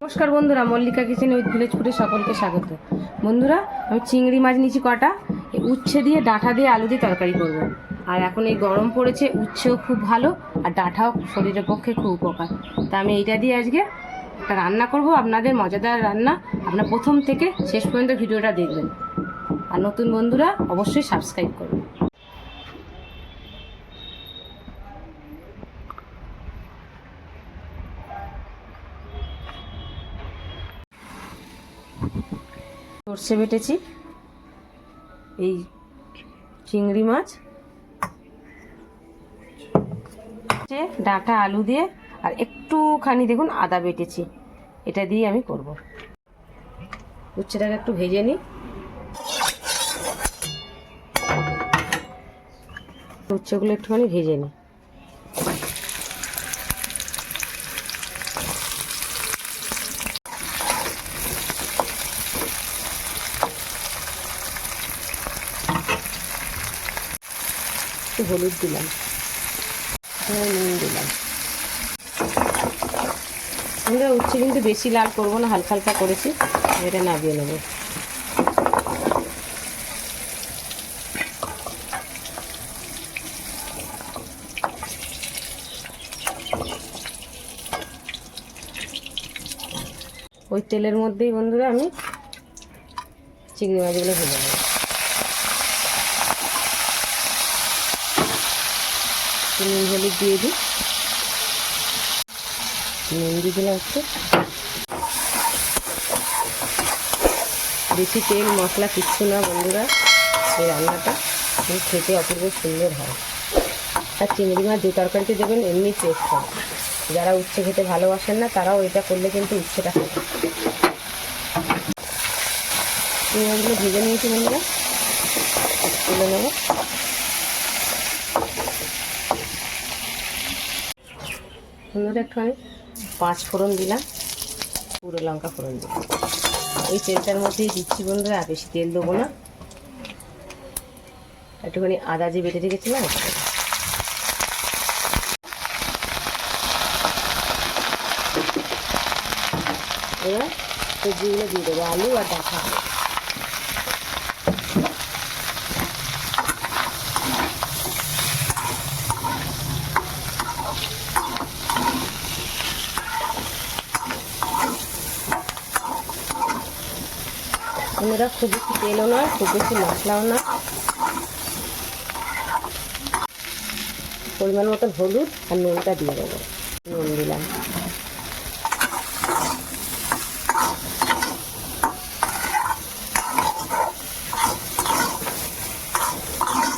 নমস্কার বন্ধুরা, Mallika kitchen with ভিলেজপুরে সকলকে স্বাগত। বন্ধুরা, আমি চিংড়ি মাছ নিয়েছি কটা, উচ্ছে দিয়ে ডাঁটা দিয়ে আলু দিয়ে তরকারি করব। আর এখন এই গরম পড়েছে, উচ্ছেও খুব ভালো আর ডাঁটাও শরীরের পক্ষে খুব উপকার। তা আমি এইটা দিয়ে আজকে একটা রান্না করব, আপনাদের মজাদার রান্না। আপনার প্রথম থেকে শেষ পর্যন্ত ভিডিওটা দেখবেন, আর নতুন বন্ধুরা অবশ্যই সাবস্ক্রাইব করবেন। সর্ষে বেটেছি, এই চিংড়ি মাছ, ডাঁটা আলু দিয়ে, আর একটুখানি দেখুন আদা বেটেছি, এটা দিয়ে আমি করব। উচ্ছেটাকে একটু ভেজে নিই। উচ্ছেগুলো একটুখানি ভেজে নিই। একটু হলুদ দিলাম, নুন দিলাম। আমরা উচ্ছে কিন্তু বেশি লাল করবো না, হালকা হালকা করেছি, এটা নামিয়ে নেব। ওই তেলের মধ্যেই বন্ধুরা আমি চিংড়ি মাছগুলো ভেজে নেব। নুন হলুদ দিয়ে দিই, নুন দিয়ে দিলাম একটু। বেশি তেল মশলা কিচ্ছু না বন্ধুরা, এই রান্নাটা খেতে অপূর্ব সুন্দর হয়। আর চিংড়ি মাছ দু তরকারিতে দেবেন, এমনি টেস্ট হয়। যারা উচ্ছে খেতে ভালোবাসেন না তারাও এটা করলে কিন্তু উচ্ছেটা খাবে। চিংড়ি মাছগুলো ভেজে নিয়েছি বন্ধুরা, তুলে নেব। বন্ধুরা একটুখানি 5 ফোড়ন দিলাম, পুরো লঙ্কা ফোড়ন দিলাম। ওই তেলটার মধ্যেই দিচ্ছি বন্ধুরা, আর বেশি তেল দেবো না। একটুখানি আদা যে বেটে রেখেছিলাম, এবার সবজিগুলো দিয়ে দেবো, আলু আর ডাঁটা। বন্ধুরা খুব বেশি তেলও নয়, খুব বেশি মশলাও না। পরিমাণ মতন হলুদ আর নুনটা দিয়ে দেবো, নুন দিলাম।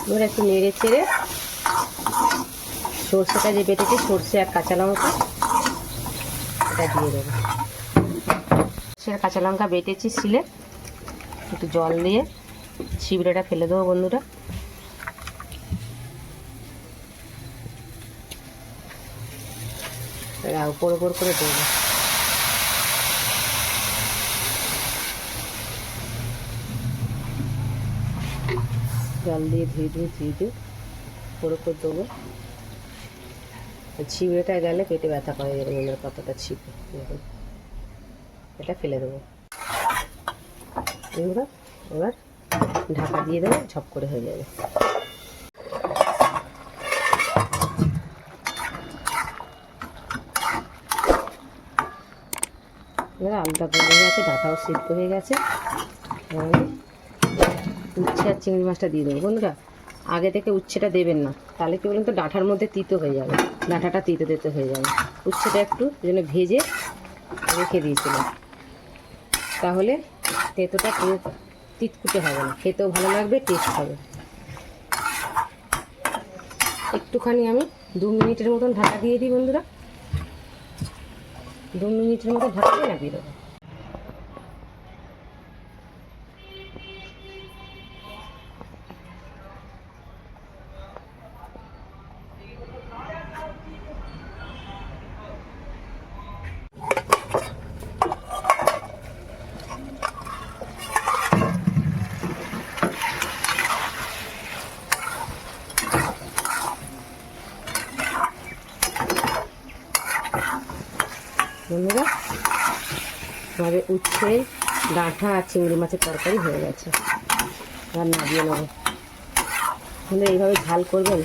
এবার একটু নেড়ে চেড়ে সর্ষেটা যে বেটেছে, সর্ষে আর কাঁচা লঙ্কা এটা দিয়ে দেবো। সে কাঁচা লঙ্কা বেটেছি শিলে, একটু জল দিয়ে ছিবড়েটা ফেলে দেবো বন্ধুরা। উপর উপর করে দেবো। জল দিয়ে ধুয়ে উপর উপর দেবো। ছিবড়েটা গেলে পেটে ব্যথা করে যাবে বন্ধুরা, কতটা ছিপে দেখুন। এটা ফেলে দেবো বন্ধুরা। এবার ঢাকা দিয়ে দেবো, ঝপ করে হয়ে যাবে। এবার আলুটা গলে গেছে, ডাঁটাও সিদ্ধ হয়ে গেছে। উচ্ছে আর চিংড়ি মাছটা দিয়ে দেবো বন্ধুরা। আগে থেকে উচ্ছেটা দেবেন না, তাহলে কি বলুন তো, ডাঁটার মধ্যে তিতো হয়ে যাবে, ডাঁটাটা তিতো হয়ে যাবে। উচ্ছেটা একটু যেন ভেজে রেখে দিয়েছিলাম, তাহলে তেঁতোটা পুরো তিতকুটে হবে না, খেতেও ভালো লাগবে, টেস্ট হবে। একটুখানি আমি 2 মিনিটের মতন ঢাকা দিয়ে দিই বন্ধুরা। 2 মিনিটের মতো ঢাকা দিয়ে নামিয়ে দেবো। বন্ধুরা আমাদের উচ্ছে ডাঁটা আর চিংড়ি মাছের তরকারি হয়ে গেছে। আর নামিয়ে নেবো। কিন্তু এইভাবে ঝাল করবেন,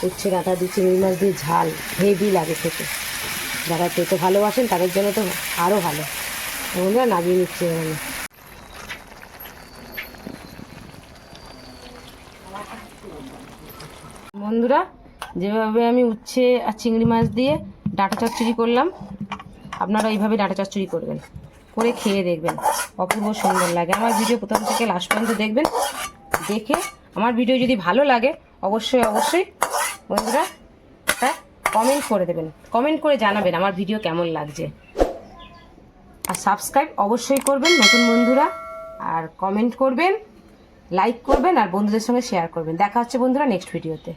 উচ্ছে ডাঁটা দিয়ে চিংড়ি মাছ দিয়ে ঝাল হেভি লাগে খেতে। যারা খেতে ভালোবাসেন তাদের জন্য তো আরও ভালো। বন্ধুরা নামিয়ে নিচ্ছে এখানে। বন্ধুরা যেভাবে আমি উচ্ছে আর চিংড়ি মাছ দিয়ে ডাঁটা চচ্চড়ি করলাম, আপনারা এইভাবে ডাঁটা চচ্চড়ি করবেন, করে খেয়ে দেখবেন, অপূর্ব সুন্দর লাগে। আমার ভিডিও প্রথম থেকে লাস্ট পর্যন্ত দেখবেন, দেখে আমার ভিডিও যদি ভালো লাগে অবশ্যই অবশ্যই বন্ধুরা একটা কমেন্ট করে দেবেন, কমেন্ট করে জানাবেন আমার ভিডিও কেমন লাগছে। আর সাবস্ক্রাইব অবশ্যই করবেন নতুন বন্ধুরা, আর কমেন্ট করবেন, লাইক করবেন, আর বন্ধুদের সঙ্গে শেয়ার করবেন। দেখা হচ্ছে বন্ধুরা নেক্সট ভিডিওতে।